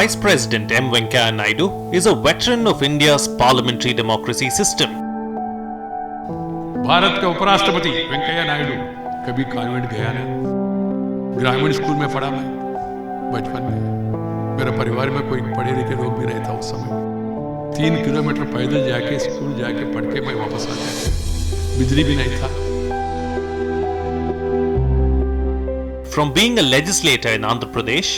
Vice President M. Venkaiah Naidu is a veteran of India's parliamentary democracy system. Bharat के उपराष्ट्रपति वेंकैया नायडू कभी convent गया नहीं। ग्रामीण स्कूल में पढ़ा मैं बचपन में। मेरे परिवार में कोई पढ़े लिखे लोग भी नहीं था उस समय। 3 किलोमीटर पैदल जाके स्कूल जाके पढ़ के मैं वापस आ गया। बिजली भी नहीं था। From being a legislator in Andhra Pradesh,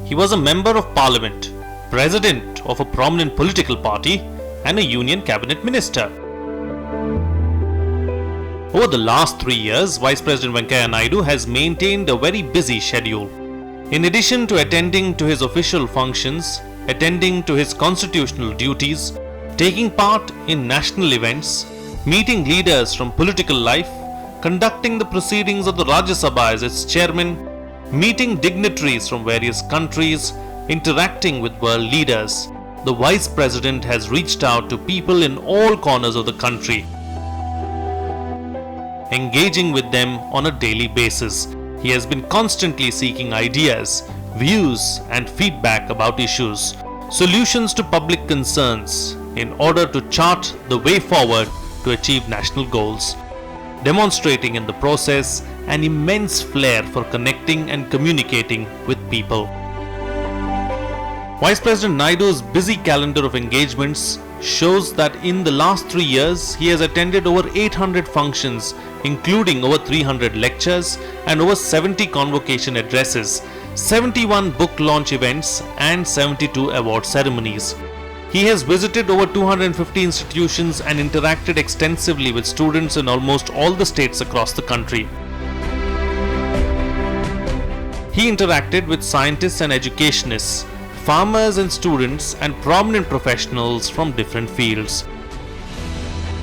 he was a member of parliament, president of a prominent political party, and a union cabinet minister. Over the last 3 years, Vice President Venkaiah Naidu has maintained a very busy schedule. In addition to attending to his official functions, attending to his constitutional duties, taking part in national events, meeting leaders from political life, conducting the proceedings of the Rajya Sabha as its chairman, meeting dignitaries from various countries, interacting with world leaders, the Vice President has reached out to people in all corners of the country, engaging with them on a daily basis. He has been constantly seeking ideas, views, and feedback about issues, solutions to public concerns in order to chart the way forward to achieve national goals, demonstrating in the process an immense flair for connecting and communicating with people. Vice President Naidu's busy calendar of engagements shows that in the last 3 years he has attended over 800 functions, including over 300 lectures and over 70 convocation addresses, 71 book launch events and 72 award ceremonies. He has visited over 250 institutions and interacted extensively with students in almost all the states across the country. He interacted with scientists and educationists, farmers and students, and prominent professionals from different fields.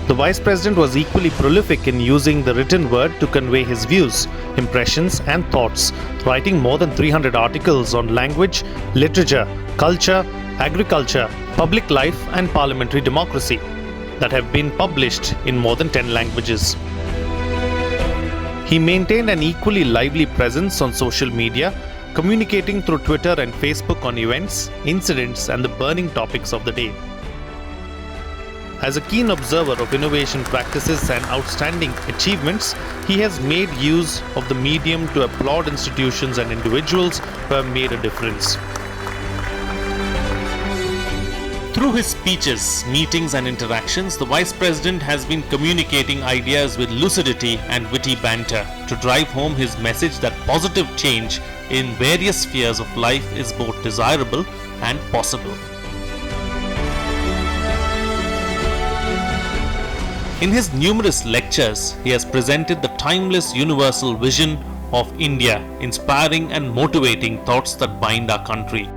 The Vice President was equally prolific in using the written word to convey his views, impressions, and thoughts, writing more than 300 articles on language, literature, culture, agriculture, public life, and parliamentary democracy that have been published in more than 10 languages. He maintained an equally lively presence on social media, communicating through Twitter and Facebook on events, incidents, and the burning topics of the day. As a keen observer of innovation practices and outstanding achievements, he has made use of the medium to applaud institutions and individuals who have made a difference. Through his speeches, meetings, and interactions, the Vice President has been communicating ideas with lucidity and witty banter to drive home his message that positive change in various spheres of life is both desirable and possible. In his numerous lectures, he has presented the timeless universal vision of India, inspiring and motivating thoughts that bind our country.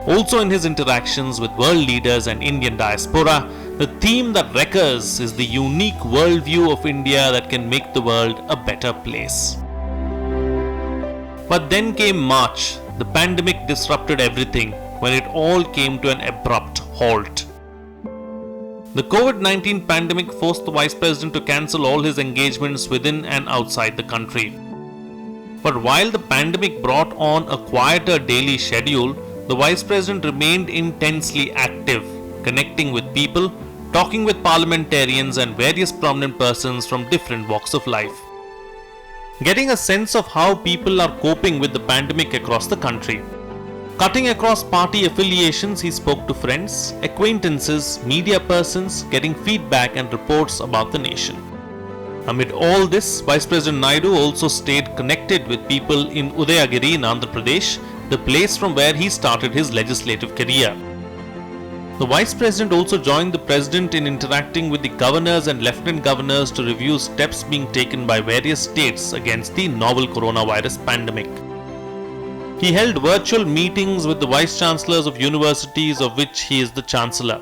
Also in his interactions with world leaders and Indian diaspora, the theme that recurs is the unique worldview of India that can make the world a better place. But then came March. The pandemic disrupted everything when it all came to an abrupt halt. The COVID-19 pandemic forced the Vice President to cancel all his engagements within and outside the country. But while the pandemic brought on a quieter daily schedule, the Vice President remained intensely active, connecting with people, talking with parliamentarians and various prominent persons from different walks of life, getting a sense of how people are coping with the pandemic across the country. Cutting across party affiliations, he spoke to friends, acquaintances, media persons, getting feedback and reports about the nation. Amid all this, Vice President Naidu also stayed connected with people in Udayagiri in Andhra Pradesh, the place from where he started his legislative career. The Vice President also joined the President in interacting with the governors and lieutenant governors to review steps being taken by various states against the novel coronavirus pandemic. He held virtual meetings with the Vice Chancellors of universities, of which he is the Chancellor.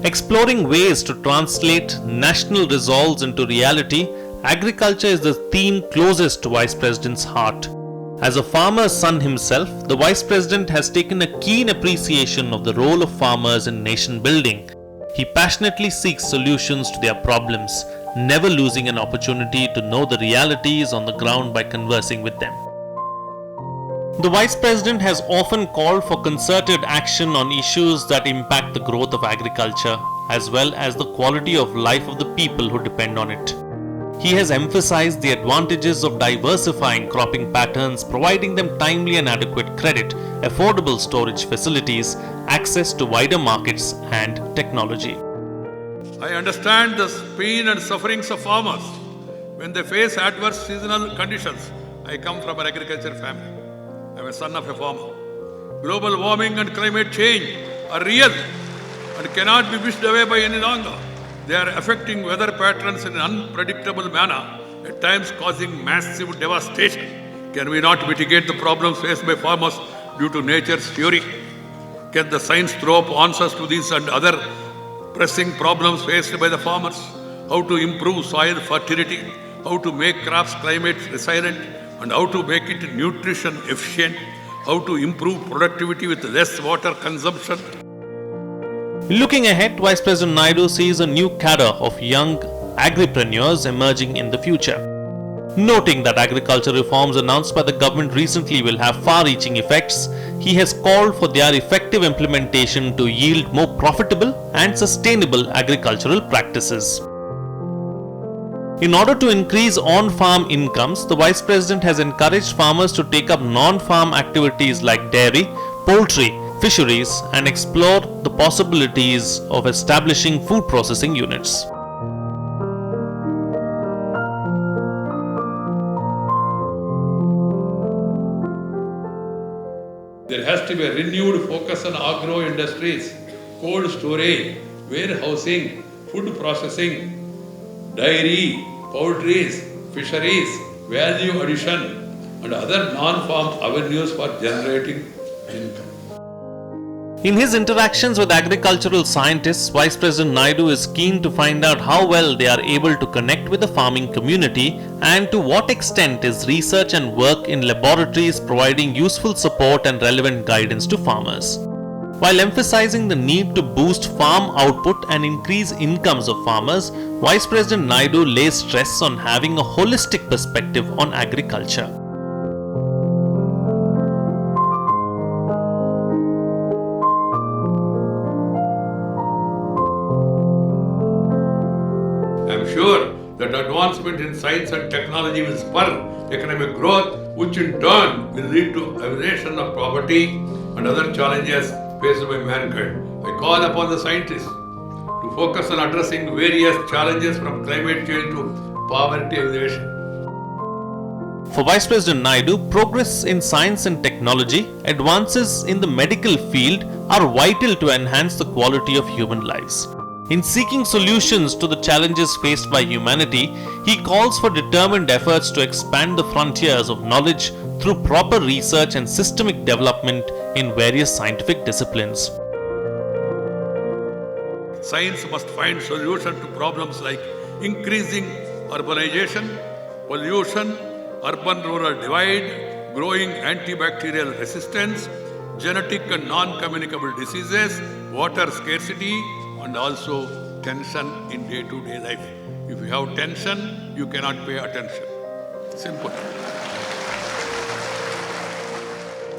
Exploring ways to translate national resolves into reality, agriculture is the theme closest to Vice President's heart. As a farmer's son himself, the Vice President has taken a keen appreciation of the role of farmers in nation building. He passionately seeks solutions to their problems, never losing an opportunity to know the realities on the ground by conversing with them. The Vice President has often called for concerted action on issues that impact the growth of agriculture as well as the quality of life of the people who depend on it. He has emphasized the advantages of diversifying cropping patterns, providing them timely and adequate credit, affordable storage facilities, access to wider markets, and technology. I understand the pain and sufferings of farmers when they face adverse seasonal conditions. I come from an agriculture family. I am a son of a farmer. Global warming and climate change are real and cannot be wished away by any longer. They are affecting weather patterns in an unpredictable manner, at times causing massive devastation. Can we not mitigate the problems faced by farmers due to nature's fury? Can the science throw up answers to these and other pressing problems faced by the farmers? How to improve soil fertility, how to make crops climate resilient, and how to make it nutrition efficient, how to improve productivity with less water consumption. Looking ahead, Vice President Naidu sees a new cadre of young agripreneurs emerging in the future. Noting that agriculture reforms announced by the government recently will have far-reaching effects, he has called for their effective implementation to yield more profitable and sustainable agricultural practices. In order to increase on-farm incomes, the Vice President has encouraged farmers to take up non-farm activities like dairy, poultry, fisheries, and explore the possibilities of establishing food processing units. There has to be a renewed focus on agro industries, cold storage, warehousing, food processing, dairy, poultries, fisheries, value addition, and other non-farm avenues for generating income. In his interactions with agricultural scientists, Vice President Naidu is keen to find out how well they are able to connect with the farming community and to what extent is research and work in laboratories providing useful support and relevant guidance to farmers. While emphasizing the need to boost farm output and increase incomes of farmers, Vice President Naidu lays stress on having a holistic perspective on agriculture. I am sure that advancement in science and technology will spur economic growth, which in turn will lead to elimination of poverty and other challenges faced by mankind. I call upon the scientists to focus on addressing various challenges from climate change to poverty elimination. For Vice President Naidu, progress in science and technology, advances in the medical field are vital to enhance the quality of human lives. In seeking solutions to the challenges faced by humanity, he calls for determined efforts to expand the frontiers of knowledge through proper research and systemic development in various scientific disciplines. Science must find solutions to problems like increasing urbanization, pollution, urban-rural divide, growing antibacterial resistance, genetic and non-communicable diseases, water scarcity, and also tension in day-to-day life. If you have tension, you cannot pay attention. Simple.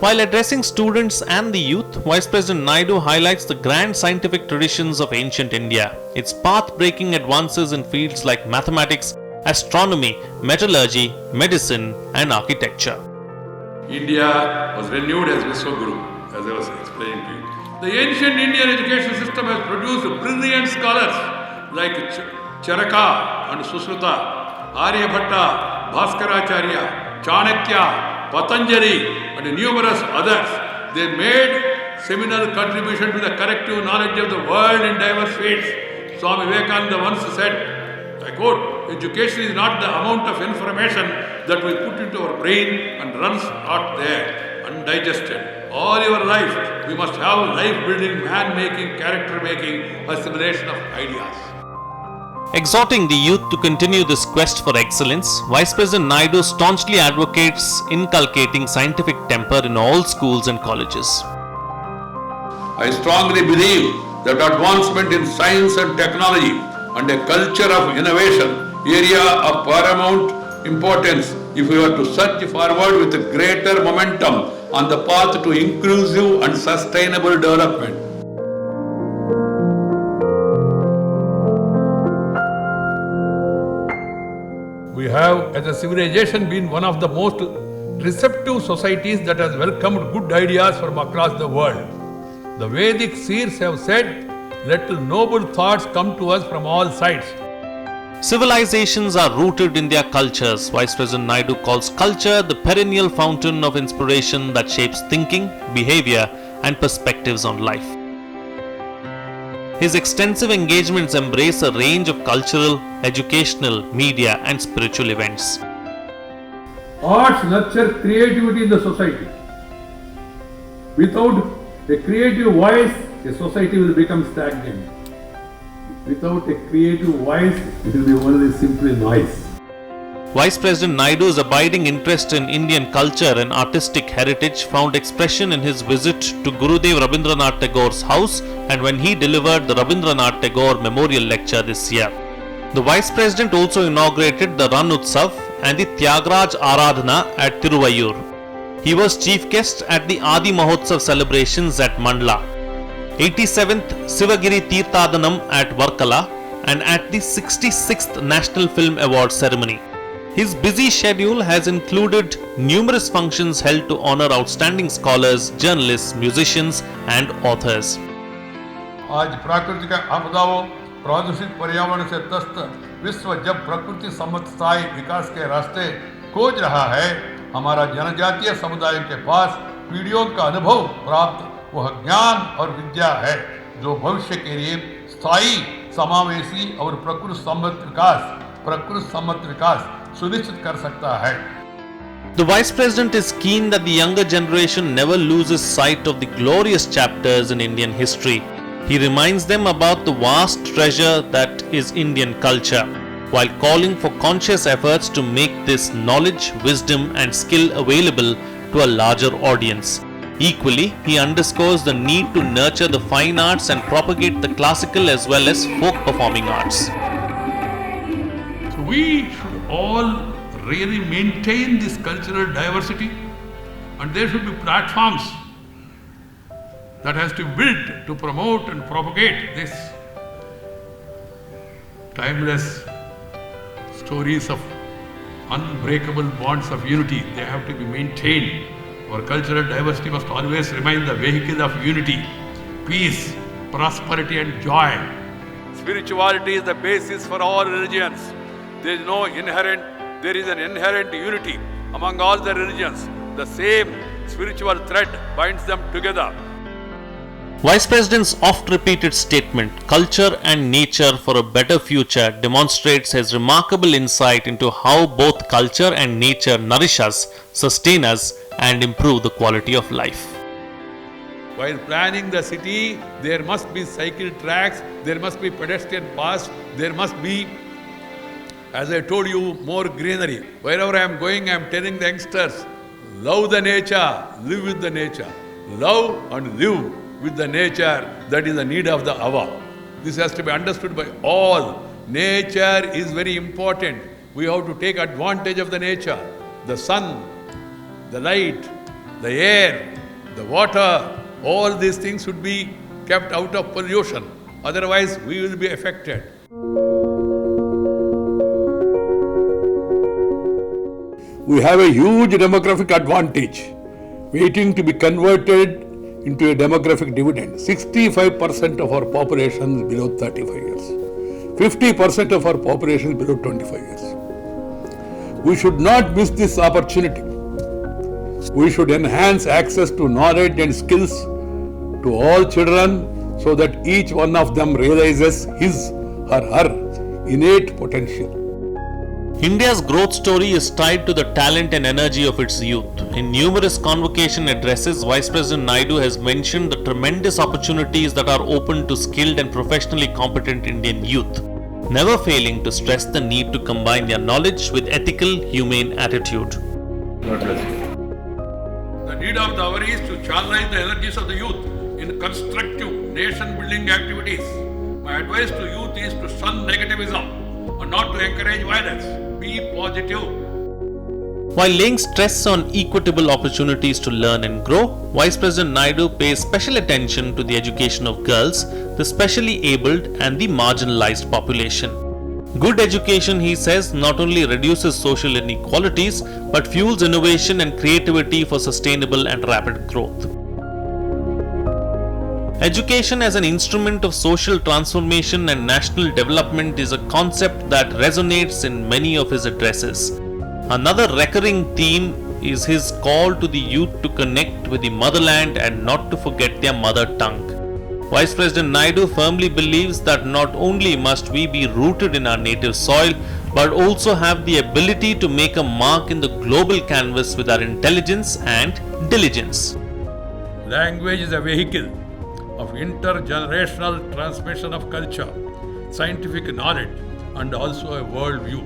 While addressing students and the youth, Vice President Naidu highlights the grand scientific traditions of ancient India, its path-breaking advances in fields like mathematics, astronomy, metallurgy, medicine, and architecture. India was renewed as Vishwaguru, as I was explaining to you. The ancient Indian education system has produced brilliant scholars like Charaka and Susruta, Aryabhatta, Bhaskaracharya, Chanakya, Patanjali, and numerous others. They made seminal contribution to the collective knowledge of the world in diverse fields. Swami Vivekananda once said, I quote, education is not the amount of information that we put into our brain and runs out there, undigested. All your life, we must have life-building, man-making, character-making assimilation of ideas. Exhorting the youth to continue this quest for excellence, Vice President Naidu staunchly advocates inculcating scientific temper in all schools and colleges. I strongly believe that advancement in science and technology and a culture of innovation, area of paramount importance if we are to surge forward with greater momentum on the path to inclusive and sustainable development. We have, as a civilization, been one of the most receptive societies that has welcomed good ideas from across the world. The Vedic seers have said, "Let noble thoughts come to us from all sides." Civilizations are rooted in their cultures. Vice President Naidu calls culture the perennial fountain of inspiration that shapes thinking, behavior, and perspectives on life. His extensive engagements embrace a range of cultural, educational, media, and spiritual events. Arts nurture creativity in the society. Without a creative voice, a society will become stagnant. Without a creative voice, it will be only simply noise. Vice President Naidu's abiding interest in Indian culture and artistic heritage found expression in his visit to Gurudev Rabindranath Tagore's house and when he delivered the Rabindranath Tagore Memorial Lecture this year. The Vice President also inaugurated the Ran Utsav and the Tyagraj Aradhana at Tiruvayur. He was chief guest at the Adi Mahotsav celebrations at Mandla, 87th Sivagiri Tirthadanam at Varkala, and at the 66th National Film Award ceremony. His busy schedule has included numerous functions held to honor outstanding scholars, journalists, musicians, and authors. आज प्राकृतिक आपदाओं, प्रदूषित पर्यावरण से त्रस्त विश्व जब प्रकृति सम्मत स्थायी विकास के रास्ते खोज रहा है, हमारा जनजातीय समुदाय के पास पीढ़ियों का अनुभव प्राप्त वह ज्ञान और विद्या है जो भविष्य के लिए स्थायी, समावेशी और प्रकृति सम्मत विकास सुनिश्चित कर सकता है. The Vice President is keen that the younger generation never loses sight of the glorious chapters in Indian history. He reminds them about the vast treasure that is Indian culture, while calling for conscious efforts to make this knowledge, wisdom, and skill available to a larger audience. Equally, he underscores the need to nurture the fine arts and propagate the classical as well as folk performing arts. So we should all really maintain this cultural diversity, and there should be platforms that has to build to promote and propagate this timeless stories of unbreakable bonds of unity. They have to be maintained. Our cultural diversity must always remain the vehicle of unity, peace, prosperity and joy. Spirituality is the basis for all religions. There is an inherent unity among all the religions. The same spiritual thread binds them together. Vice President's oft-repeated statement, "Culture and nature for a better future," demonstrates his remarkable insight into how both culture and nature nourish us, sustain us, and improve the quality of life. While planning the city, there must be cycle tracks, there must be pedestrian paths, there must be, as I told you, more greenery. Wherever I am going, I am telling the youngsters, love the nature, live with the nature. Love and live with the nature, that is the need of the hour. This has to be understood by all. Nature is very important. We have to take advantage of the nature. The sun, the light, the air, the water, all these things should be kept out of pollution. Otherwise, we will be affected. We have a huge demographic advantage waiting to be converted into a demographic dividend. 65% of our population is below 35 years. 50% of our population is below 25 years. We should not miss this opportunity. We should enhance access to knowledge and skills to all children so that each one of them realizes his or her innate potential. India's growth story is tied to the talent and energy of its youth. In numerous convocation addresses, Vice President Naidu has mentioned the tremendous opportunities that are open to skilled and professionally competent Indian youth, never failing to stress the need to combine their knowledge with ethical, humane attitude. God bless you. The need of the hour is to channelize the energies of the youth in constructive nation-building activities My advice to youth is to shun negativism and not to encourage violence. Be positive. While laying stress on equitable opportunities to learn and grow, Vice President Naidu pays special attention to the education of girls, the specially abled and the marginalized population. Good education, he says, not only reduces social inequalities but fuels innovation and creativity for sustainable and rapid growth. Education as an instrument of social transformation and national development is a concept that resonates in many of his addresses. Another recurring theme is his call to the youth to connect with the motherland and not to forget their mother tongue. Vice President Naidu firmly believes that not only must we be rooted in our native soil, but also have the ability to make a mark in the global canvas with our intelligence and diligence. Language is a vehicle of intergenerational transmission of culture, scientific knowledge, and also a world view.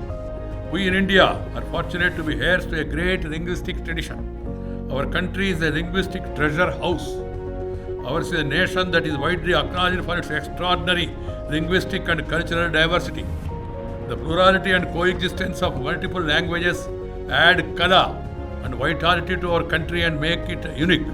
We in India are fortunate to be heirs to a great linguistic tradition. Our country is a linguistic treasure house. Ours is a nation that is widely acknowledged for its extraordinary linguistic and cultural diversity. The plurality and coexistence of multiple languages add color and vitality to our country and make it unique.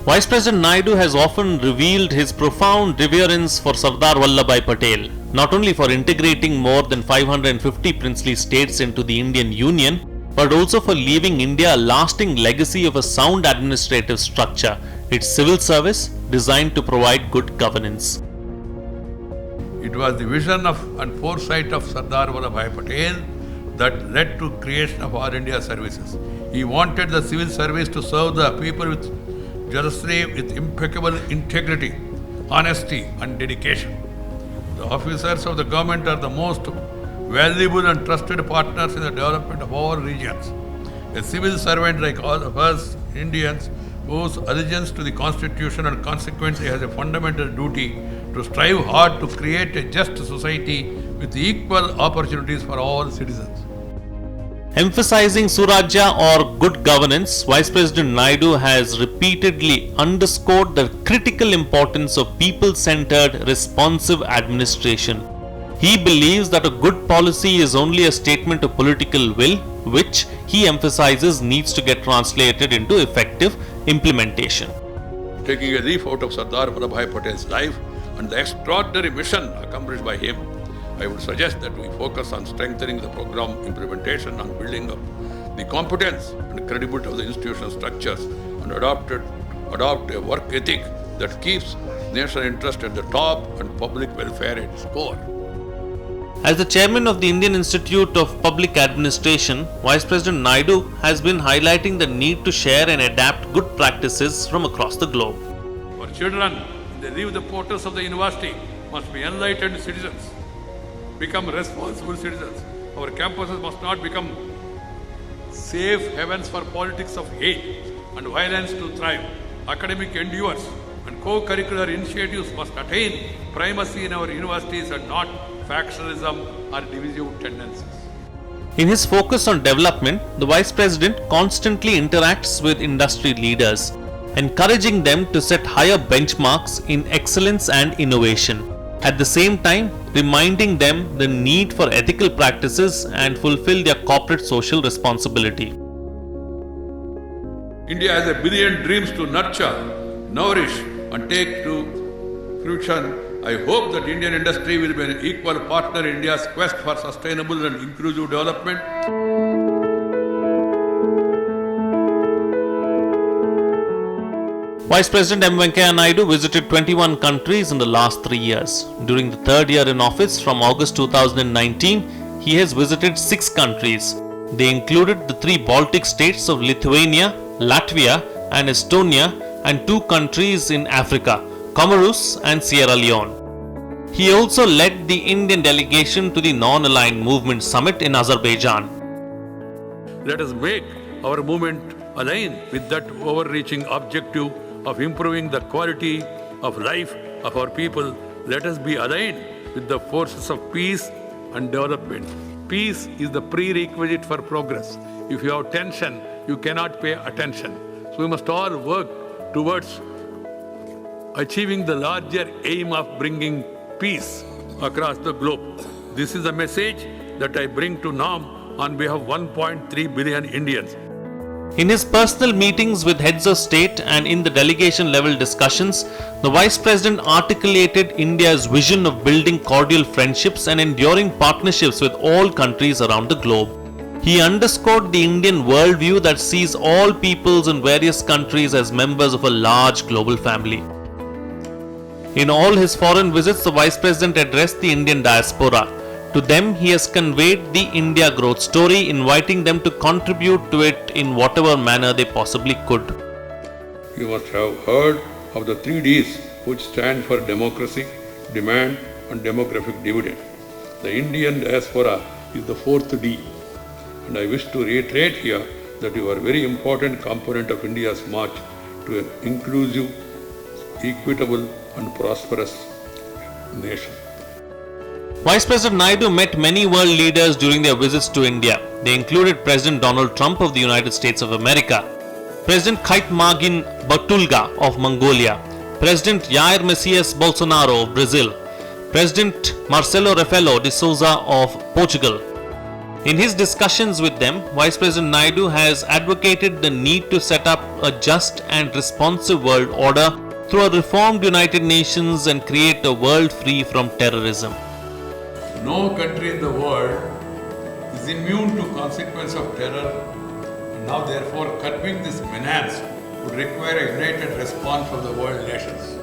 Vice President Naidu has often revealed his profound reverence for Sardar Vallabhbhai Patel, not only for integrating more than 550 princely states into the Indian Union, but also for leaving India a lasting legacy of a sound administrative structure, its civil service designed to provide good governance. It was the vision and foresight of Sardar Vallabhbhai Patel that led to creation of All India Services. He wanted the civil service to serve the people with jealously, with impeccable integrity, honesty and dedication. The officers of the government are the most valuable and trusted partners in the development of all regions. A civil servant like all of us Indians owes allegiance to the Constitution and consequently has a fundamental duty to strive hard to create a just society with equal opportunities for all citizens. Emphasizing Surajya or good governance, Vice President Naidu has repeatedly underscored the critical importance of people-centered, responsive administration. He believes that a good policy is only a statement of political will, which he emphasizes needs to get translated into effective implementation. Taking a leaf out of Sardar Vallabhbhai Patel's life and the extraordinary mission accomplished by him, I would suggest that we focus on strengthening the program implementation and building up the competence and credibility of the institutional structures and adopt a work ethic that keeps national interest at the top and public welfare at its core. As the chairman of the Indian Institute of Public Administration, Vice President Naidu has been highlighting the need to share and adapt good practices from across the globe. For children, when they leave the portals of the university, must be enlightened citizens. Become responsible citizens. Our campuses must not become safe havens for politics of hate and violence to thrive. Academic endeavors and co-curricular initiatives must attain primacy in our universities and not factionalism or divisive tendencies. In his focus on development, the Vice President constantly interacts with industry leaders, encouraging them to set higher benchmarks in excellence and innovation. At the same time, reminding them the need for ethical practices and fulfill their corporate social responsibility. India has a billion dreams to nurture, nourish and take to fruition. I hope that Indian industry will be an equal partner in India's quest for sustainable and inclusive development. Vice President M. Venkaiah Naidu visited 21 countries in the last 3 years. During the third year in office from August 2019, he has visited 6 countries. They included the 3 Baltic states of Lithuania, Latvia and Estonia and 2 countries in Africa, Comoros and Sierra Leone. He also led the Indian delegation to the Non-Aligned Movement Summit in Azerbaijan. Let us make our movement align with that overreaching objective of improving the quality of life of our people. Let us be aligned with the forces of peace and development. Peace is the prerequisite for progress. If you have tension, you cannot pay attention. we must all work towards achieving the larger aim of bringing peace across the globe. This is a message that I bring to NAM on behalf of 1.3 billion Indians. In his personal meetings with heads of state and in the delegation level discussions, the Vice President articulated India's vision of building cordial friendships and enduring partnerships with all countries around the globe. He underscored the Indian worldview that sees all peoples in various countries as members of a large global family. In all his foreign visits, the Vice President addressed the Indian diaspora. To them, he has conveyed the India growth story, inviting them to contribute to it in whatever manner they possibly could. You must have heard of the 3 Ds, which stand for democracy, demand, and demographic dividend. The Indian diaspora is the 4th D. And I wish to reiterate here that you are a very important component of India's march to an inclusive, equitable, and prosperous nation. Vice President Naidu met many world leaders during their visits to India. They included President Donald Trump of the United States of America, President Khaitmagin Batulga of Mongolia, President Jair Messias Bolsonaro of Brazil, President Marcelo Rebelo de Sousa of Portugal. In his discussions with them, Vice President Naidu has advocated the need to set up a just and responsive world order through a reformed United Nations and create a world free from terrorism. No country in the world is immune to consequences of terror, and now therefore curbing this menace would require a united response from the world nations.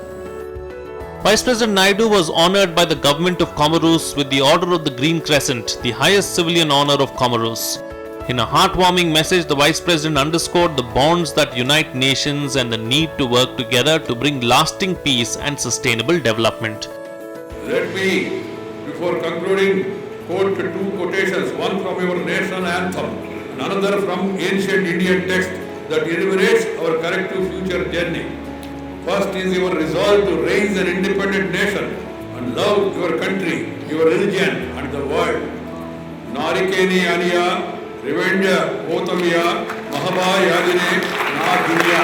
Vice President Naidu was honoured by the government of Comoros with the Order of the Green Crescent, the highest civilian honour of Comoros. In a heartwarming message, the Vice President underscored the bonds that unite nations and the need to work together to bring lasting peace and sustainable development. Let me, before concluding, quote 2 quotations, one from your national anthem and another from ancient Indian text that illuminates our collective future journey. First is your resolve to raise an independent nation and love your country, your religion and the world. Narikeni Aniya, Revendya Otamiya, Mahaba Yadine, Na Dunya.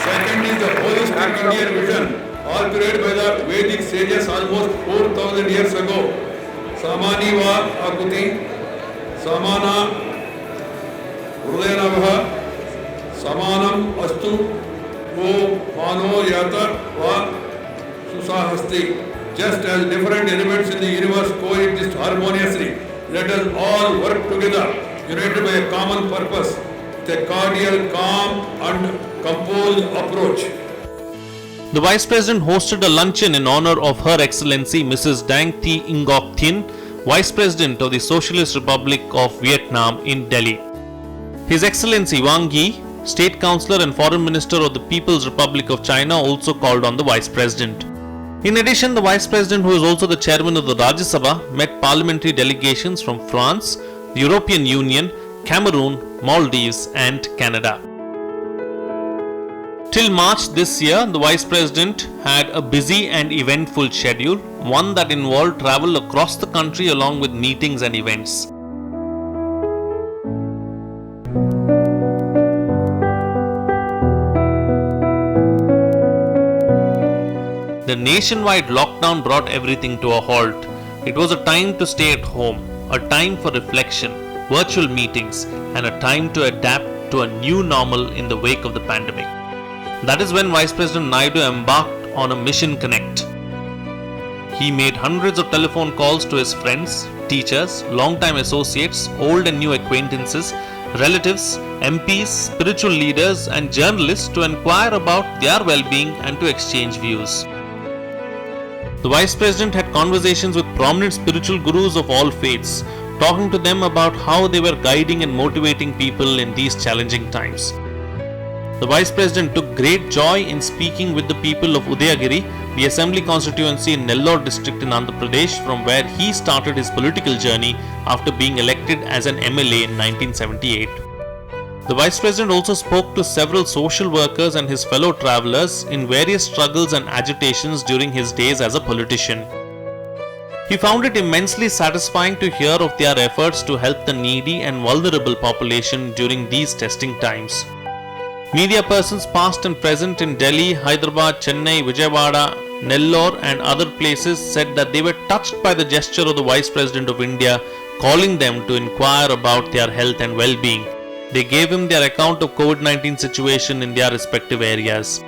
Second is the holistic Indian vision, authored by the Vedic sages almost 4,000 years ago. Samani va akuti, samana hrudayanabha, samanam astu, o mano yatar va susahasti. Just as different elements in the universe coexist harmoniously, let us all work together, united by a common purpose, with a cordial, calm and composed approach. The Vice President hosted a luncheon in honor of Her Excellency Mrs. Dang Thi Ngoc Thien, Vice President of the Socialist Republic of Vietnam in Delhi. His Excellency Wang Yi, State Councillor and Foreign Minister of the People's Republic of China, also called on the Vice President. In addition, the Vice President, who is also the Chairman of the Rajya Sabha, met parliamentary delegations from France, the European Union, Cameroon, Maldives and Canada. Till March this year, the Vice President had a busy and eventful schedule, one that involved travel across the country along with meetings and events. The nationwide lockdown brought everything to a halt. It was a time to stay at home, a time for reflection, virtual meetings, and a time to adapt to a new normal in the wake of the pandemic. That is when Vice President Naidu embarked on a mission connect. He made hundreds of telephone calls to his friends, teachers, long-time associates, old and new acquaintances, relatives, MPs, spiritual leaders and journalists to inquire about their well-being and to exchange views. The Vice President had conversations with prominent spiritual gurus of all faiths, talking to them about how they were guiding and motivating people in these challenging times. The Vice President took great joy in speaking with the people of Udayagiri, the Assembly constituency in Nellore district in Andhra Pradesh, from where he started his political journey after being elected as an MLA in 1978. The Vice President also spoke to several social workers and his fellow travelers in various struggles and agitations during his days as a politician. He found it immensely satisfying to hear of their efforts to help the needy and vulnerable population during these testing times. Media persons past and present in Delhi, Hyderabad, Chennai, Vijayawada, Nellore and other places said that they were touched by the gesture of the Vice President of India, calling them to inquire about their health and well-being. They gave him their account of COVID-19 situation in their respective areas.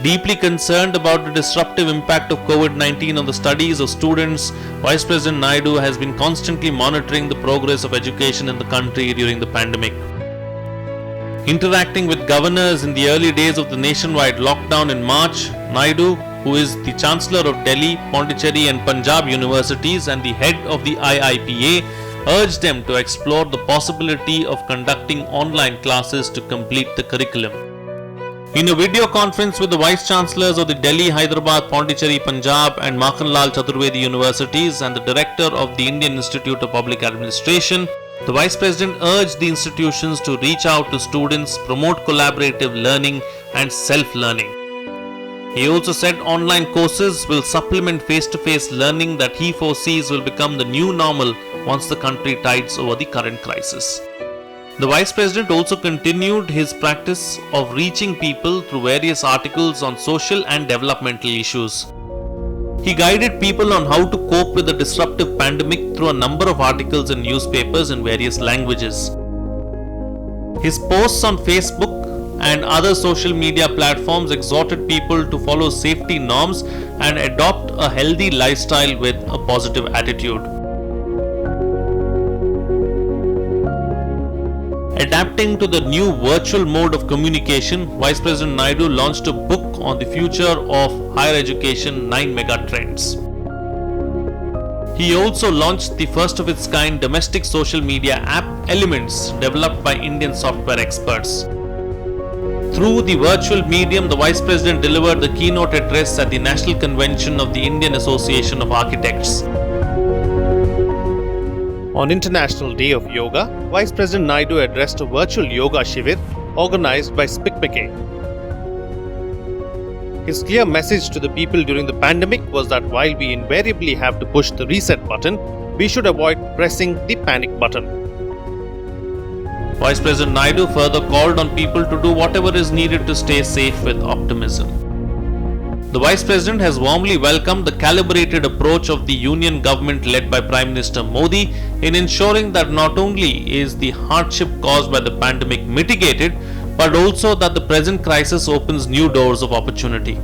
Deeply concerned about the disruptive impact of COVID-19 on the studies of students, Vice President Naidu has been constantly monitoring the progress of education in the country during the pandemic. Interacting with governors in the early days of the nationwide lockdown in March, Naidu, who is the Chancellor of Delhi, Pondicherry and Punjab universities and the head of the IIPA, urged them to explore the possibility of conducting online classes to complete the curriculum. In a video conference with the Vice Chancellors of the Delhi, Hyderabad, Pondicherry, Punjab and Makhanlal Chaturvedi universities and the Director of the Indian Institute of Public Administration, the Vice President urged the institutions to reach out to students, promote collaborative learning and self-learning. He also said online courses will supplement face-to-face learning that he foresees will become the new normal once the country tides over the current crisis. The Vice President also continued his practice of reaching people through various articles on social and developmental issues. He guided people on how to cope with the disruptive pandemic through a number of articles in newspapers in various languages. His posts on Facebook and other social media platforms exhorted people to follow safety norms and adopt a healthy lifestyle with a positive attitude. Adapting to the new virtual mode of communication, Vice President Naidu launched a book on the future of higher education 9 mega trends. He also launched the first of its kind domestic social media app Elements, developed by Indian software experts. Through the virtual medium, the Vice President delivered the keynote address at the National Convention of the Indian Association of Architects. On International Day of Yoga, Vice President Naidu addressed a virtual yoga shivir organized by SPICPICE. His clear message to the people during the pandemic was that while we invariably have to push the reset button, we should avoid pressing the panic button. Vice President Naidu further called on people to do whatever is needed to stay safe with optimism. The Vice President has warmly welcomed the calibrated approach of the Union government led by Prime Minister Modi in ensuring that not only is the hardship caused by the pandemic mitigated, but also that the present crisis opens new doors of opportunity.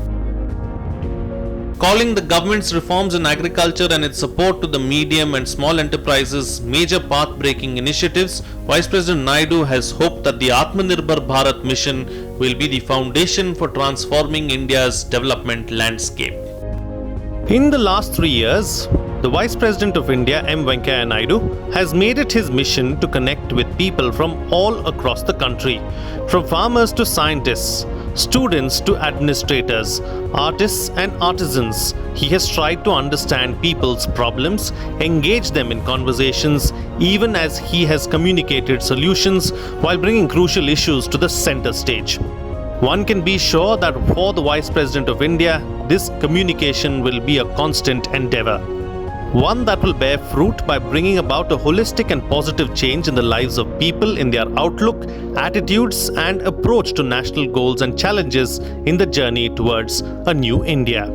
Calling the government's reforms in agriculture and its support to the medium and small enterprises major path-breaking initiatives, Vice President Naidu has hoped that the Atmanirbhar Bharat mission will be the foundation for transforming India's development landscape. In the last 3 years, the Vice President of India, M. Venkaiah Naidu, has made it his mission to connect with people from all across the country, from farmers to scientists, students to administrators, artists and artisans. He has tried to understand people's problems, engage them in conversations, even as he has communicated solutions while bringing crucial issues to the center stage. One can be sure that for the Vice President of India, this communication will be a constant endeavor. One that will bear fruit by bringing about a holistic and positive change in the lives of people in their outlook, attitudes, and approach to national goals and challenges in the journey towards a new India.